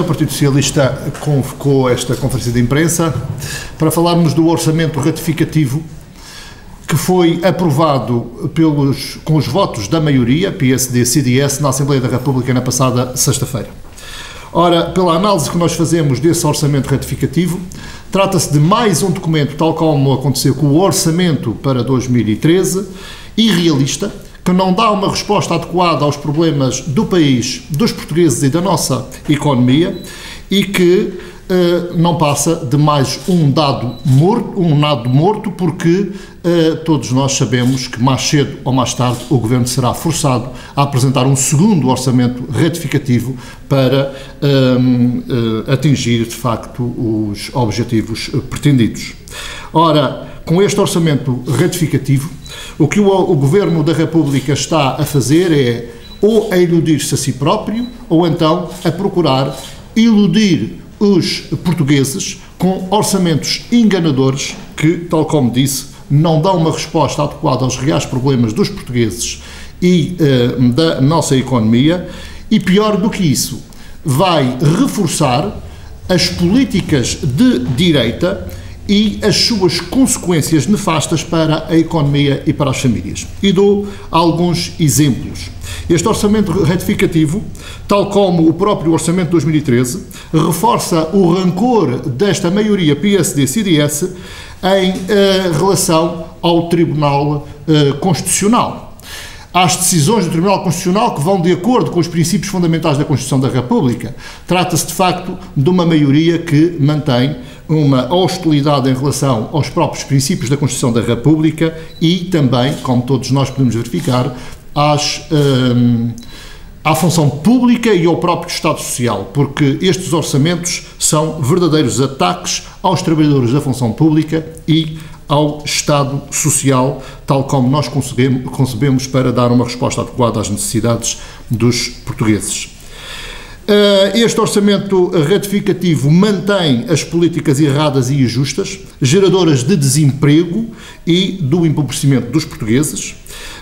O Partido Socialista convocou esta conferência de imprensa para falarmos do orçamento ratificativo que foi aprovado com os votos da maioria, PSD-CDS, na Assembleia da República na passada sexta-feira. Ora, pela análise que nós fazemos desse orçamento ratificativo, trata-se de mais um documento, tal como aconteceu com o orçamento para 2013, irrealista, que não dá uma resposta adequada aos problemas do país, dos portugueses e da nossa economia e que não passa de mais um nado morto, porque todos nós sabemos que mais cedo ou mais tarde o Governo será forçado a apresentar um segundo orçamento ratificativo para atingir, de facto, os objetivos pretendidos. Ora, com este orçamento ratificativo, o que o Governo da República está a fazer é ou a iludir-se a si próprio ou então a procurar iludir os portugueses com orçamentos enganadores que, tal como disse, não dão uma resposta adequada aos reais problemas dos portugueses e da nossa economia e, pior do que isso, vai reforçar as políticas de direita e as suas consequências nefastas para a economia e para as famílias. E dou alguns exemplos. Este orçamento ratificativo, tal como o próprio orçamento de 2013, reforça o rancor desta maioria PSD-CDS em relação ao Tribunal Constitucional. Às decisões do Tribunal Constitucional que vão de acordo com os princípios fundamentais da Constituição da República. Trata-se, de facto, de uma maioria que mantém uma hostilidade em relação aos próprios princípios da Constituição da República e também, como todos nós podemos verificar, à função pública e ao próprio Estado Social, porque estes orçamentos são verdadeiros ataques aos trabalhadores da função pública e ao Estado Social, tal como nós concebemos para dar uma resposta adequada às necessidades dos portugueses. Este orçamento ratificativo mantém as políticas erradas e injustas, geradoras de desemprego e do empobrecimento dos portugueses,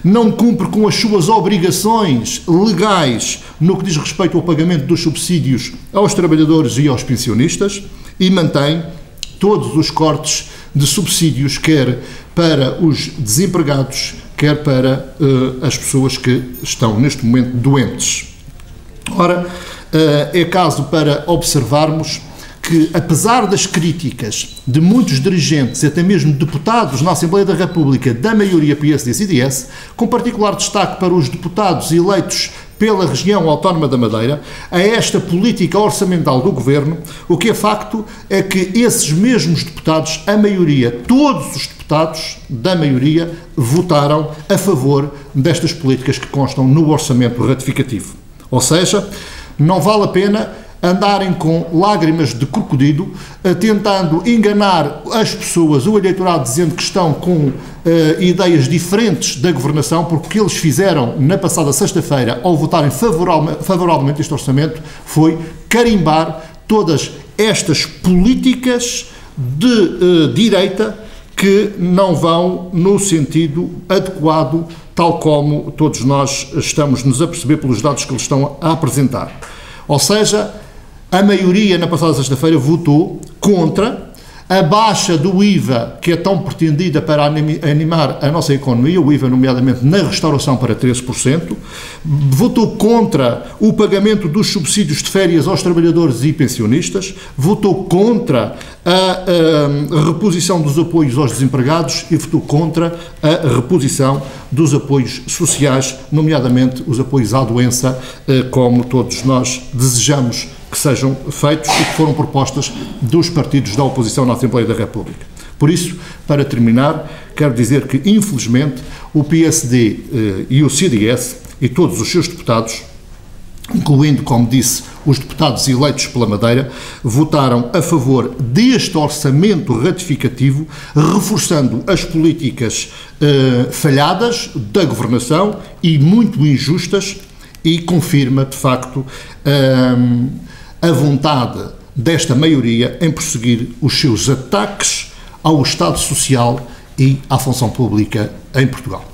não cumpre com as suas obrigações legais no que diz respeito ao pagamento dos subsídios aos trabalhadores e aos pensionistas e mantém todos os cortes de subsídios, quer para os desempregados, quer para as pessoas que estão neste momento doentes. Ora, é caso para observarmos que, apesar das críticas de muitos dirigentes, até mesmo deputados na Assembleia da República, da maioria PSD-CDS, com particular destaque para os deputados eleitos pela região autónoma da Madeira, a esta política orçamental do Governo, o que é facto é que esses mesmos deputados, a maioria, todos os deputados da maioria, votaram a favor destas políticas que constam no orçamento ratificativo. Ou seja, não vale a pena andarem com lágrimas de crocodilo, tentando enganar as pessoas, o eleitorado, dizendo que estão com ideias diferentes da governação, porque o que eles fizeram na passada sexta-feira, ao votarem favoravelmente este orçamento, foi carimbar todas estas políticas de direita que não vão no sentido adequado, tal como todos nós estamos-nos a perceber pelos dados que eles estão a apresentar. Ou seja, a maioria na passada sexta-feira votou contra a baixa do IVA, que é tão pretendida para animar a nossa economia, o IVA nomeadamente na restauração para 13%, votou contra o pagamento dos subsídios de férias aos trabalhadores e pensionistas, votou contra a reposição dos apoios aos desempregados e votou contra a reposição dos apoios sociais, nomeadamente os apoios à doença, como todos nós desejamos que sejam feitos e que foram propostas dos partidos da oposição na Assembleia da República. Por isso, para terminar, quero dizer que, infelizmente, o PSD e o CDS e todos os seus deputados, incluindo, como disse, os deputados eleitos pela Madeira, votaram a favor deste orçamento ratificativo, reforçando as políticas falhadas da governação e muito injustas, e confirma, de facto, a vontade desta maioria em prosseguir os seus ataques ao Estado Social e à função pública em Portugal.